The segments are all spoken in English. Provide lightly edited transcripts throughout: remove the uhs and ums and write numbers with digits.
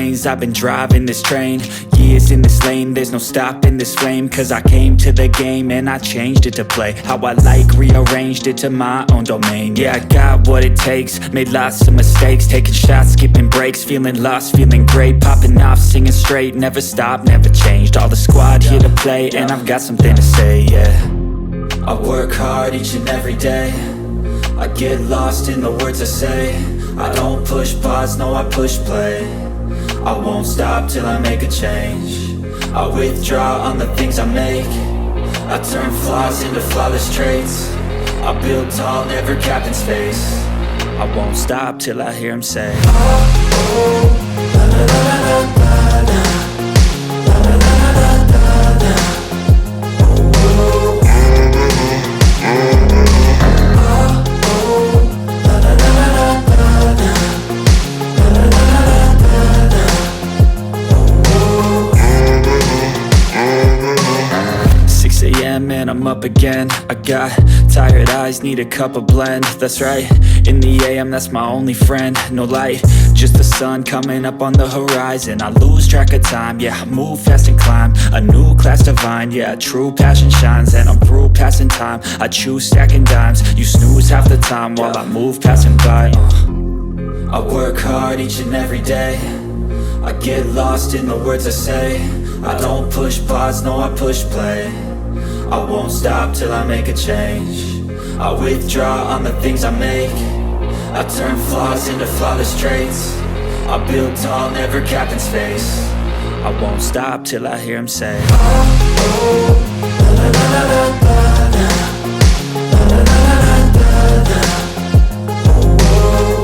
veins, I've been driving this train. Years in this lane, there's no stopping this flame. Cause I came to the game and I changed it to play how I like, rearranged it to my own domain. Yeah, I got what it takes, made lots of mistakes, taking shots, skipping breaks, feeling lost, feeling great, popping off, singing straight, never stopped, never changed. All the squad here to play, and I've got something to say, yeah. I work hard each and every day, I get lost in the words I say. I don't push pause, no I push play. I won't stop till I make a change. I withdraw on the things I make. I turn flaws into flawless traits. I build tall, never capped in space. I won't stop till I hear him say, oh, oh, la la la la la la. And I'm up again. I got tired eyes, need a cup of blend. That's right, in the AM, that's my only friend. No light, just the sun coming up on the horizon. I lose track of time, yeah, I move fast and climb a new class divine, yeah, true passion shines. And I'm through passing time, I choose stacking dimes. You snooze half the time while I move passing by. I work hard each and every day, I get lost in the words I say. I don't push pause, no I push play. I won't stop till I make a change. I withdraw on the things I make. I turn flaws into flawless traits. I build tall, never capped in space. I won't stop till I hear him say, oh, oh, la la la la la la. La la la la la la. Oh, oh.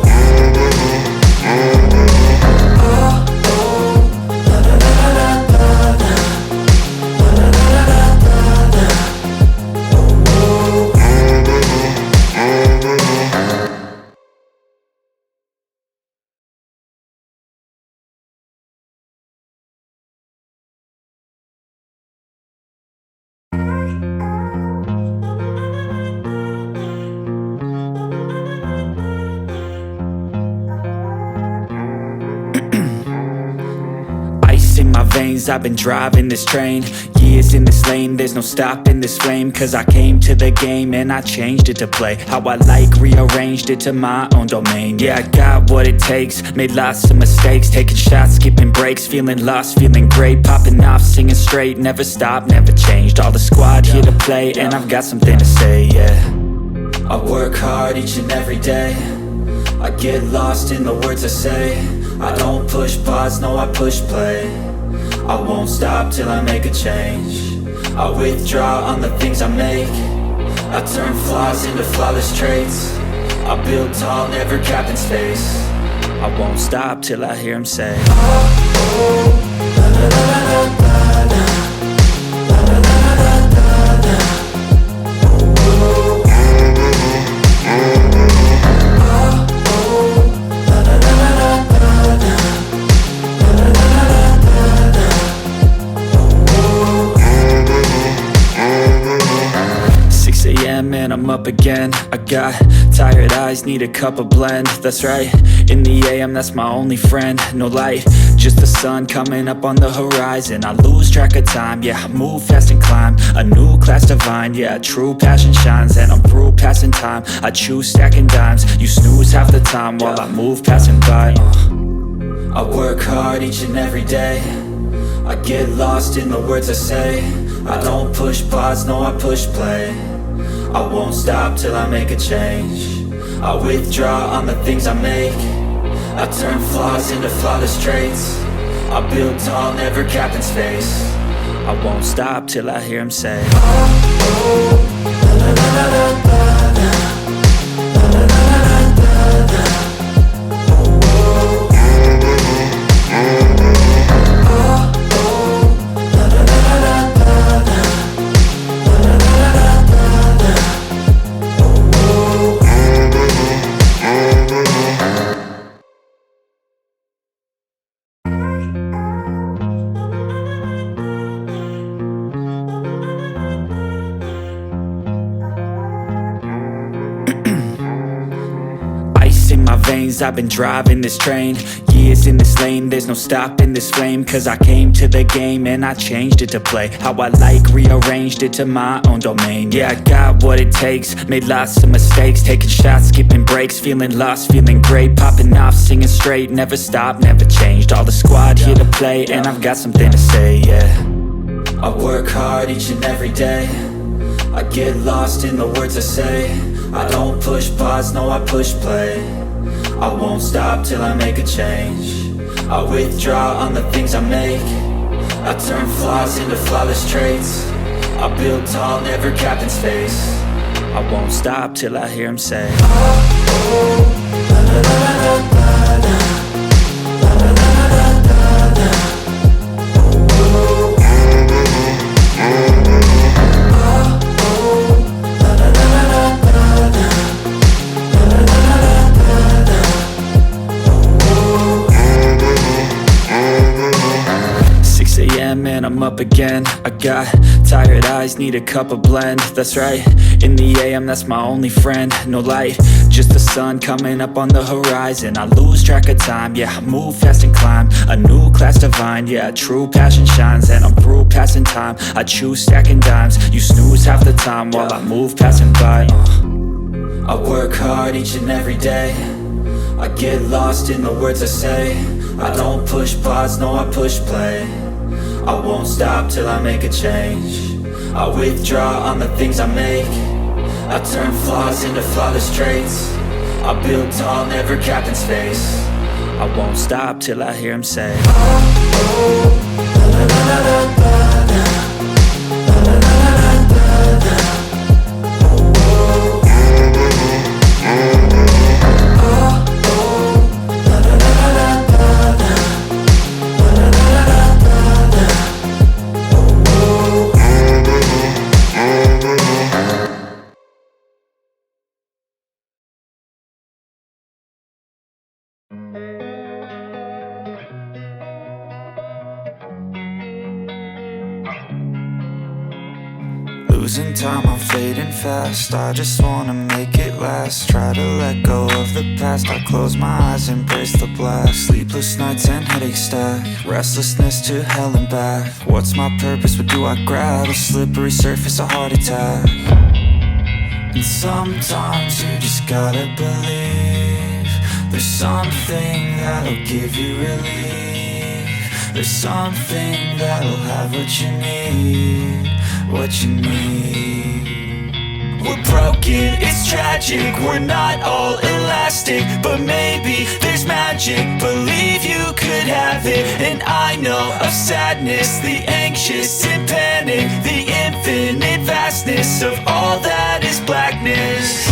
Veins, I've been driving this train. Years in this lane, there's no stopping this flame. Cause I came to the game and I changed it to play how I like, rearranged it to my own domain. Yeah, I got what it takes, made lots of mistakes, taking shots, skipping breaks, feeling lost, feeling great, popping off, singing straight, never stopped, never changed. All the squad here to play, and I've got something to say, yeah. I work hard each and every day, I get lost in the words I say. I don't push pause, no I push play. I won't stop till I make a change. I withdraw on the things I make. I turn flaws into flawless traits. I build tall, never capped in space. I won't stop till I hear him say, oh, oh, la la la la la la. La la la la la la. Oh, oh. And I'm up again. I got tired eyes, need a cup of blend. That's right, in the AM, that's my only friend. No light, just the sun coming up on the horizon. I lose track of time, yeah, I move fast and climb a new class divine, yeah, true passion shines. And I'm through passing time, I choose stacking dimes. You snooze half the time while I move passing by. I work hard each and every day, I get lost in the words I say. I don't push pause, no I push play. I won't stop till I make a change. I withdraw on the things I make. I turn flaws into flawless traits. I build tall, never capped in space. I won't stop till I hear him say, oh, oh, la la la la la la. La la la la la la. Oh, oh. I've been driving this train. years in this lane, there's no stopping this flame. Cause I came to the game and I changed it to play how I like, rearranged it to my own domain. Yeah, I got what it takes, made lots of mistakes, taking shots, skipping breaks, feeling lost, feeling great, popping off, singing straight, never stopped, never changed. All the squad here to play, and I've got something to say, yeah. I work hard each and every day, I get lost in the words I say. I don't push pause, no I push play. I won't stop till I make a change. I withdraw on the things I make. I turn flaws into flawless traits. I build tall, never capped in space. I won't stop till I hear him say, oh, oh, la la la la la la. Man, I'm up again. I got tired eyes, need a cup of blend. That's right, in the AM, that's my only friend. No light, just the sun coming up on the horizon. I lose track of time, yeah, I move fast and climb a new class divine, yeah, true passion shines. And I'm through passing time, I choose stacking dimes. You snooze half the time while I move passing by. I work hard each and every day, I get lost in the words I say. I don't push pause, no I push play. I won't stop till I make a change. I withdraw on the things I make. I turn flaws into flawless traits. I build tall, never capped in space. I won't stop till I hear him say, oh, oh, la la la la la la. Losing time, I'm fading fast. I just wanna make it last. Try to let go of the past. I close my eyes, embrace the blast. Sleepless nights and headaches stack. Restlessness to hell and back. What's my purpose? What do I grab? A slippery surface, a heart attack. And sometimes you just gotta believe there's something that'll give you relief. There's something that'll have what you need. What you need. We're broken, it's tragic. We're not all elastic, but maybe there's magic. Believe you could have it. And I know of sadness, the anxious and panic, the infinite vastness of all that is blackness.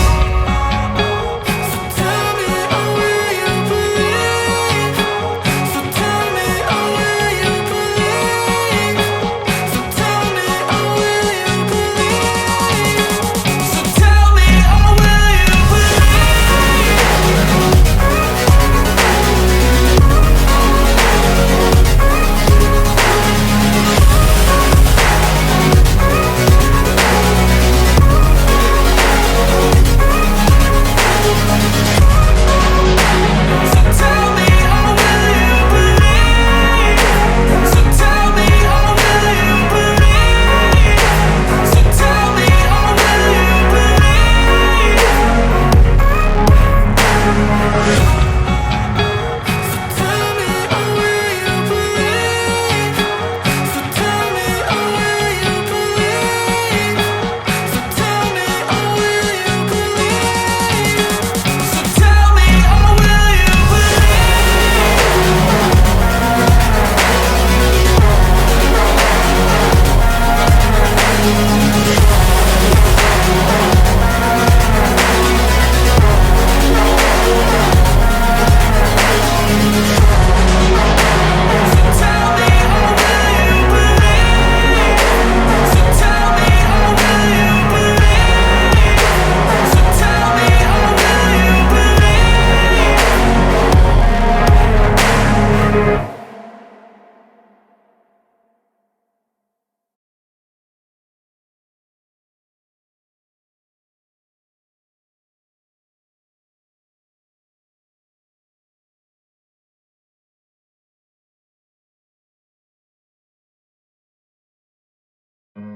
Losing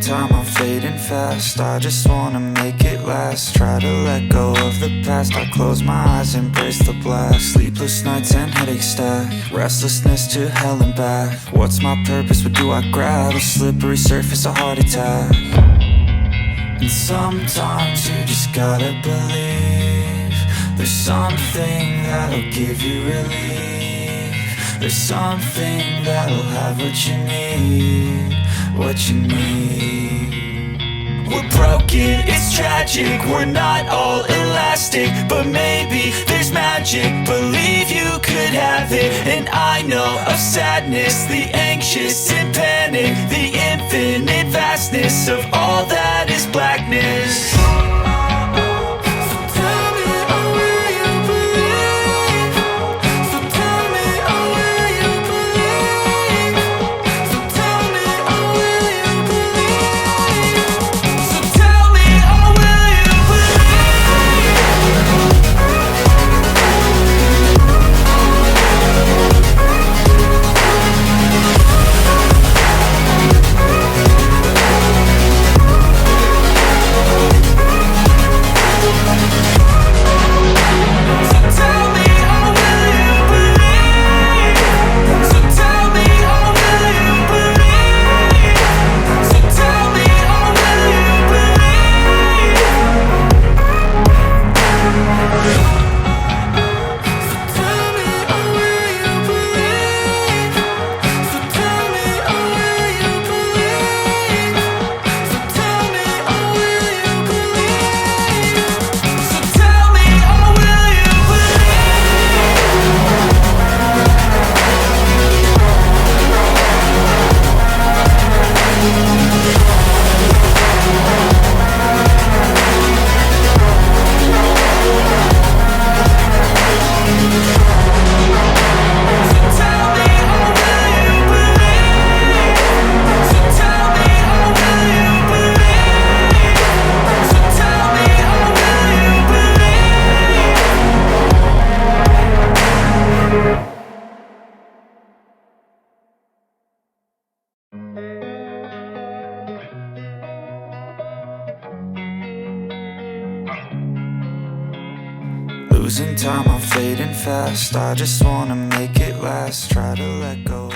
time, I'm fading fast. I just wanna make it last. Try to let go of the past. I close my eyes, embrace the blast. Sleepless nights and headaches stack. Restlessness to hell and back. What's my purpose? What do I grab? A slippery surface, a heart attack. And sometimes you just gotta believe there's something that'll give you relief. There's something that'll have what you need, what you need. We're broken, it's tragic, we're not all elastic, but maybe there's magic. Believe you could have it. And I know of sadness, the anxious and panic, the infinite vastness of all that is blackness. Losing time, I'm fading fast. I just wanna make it last. Try to let go.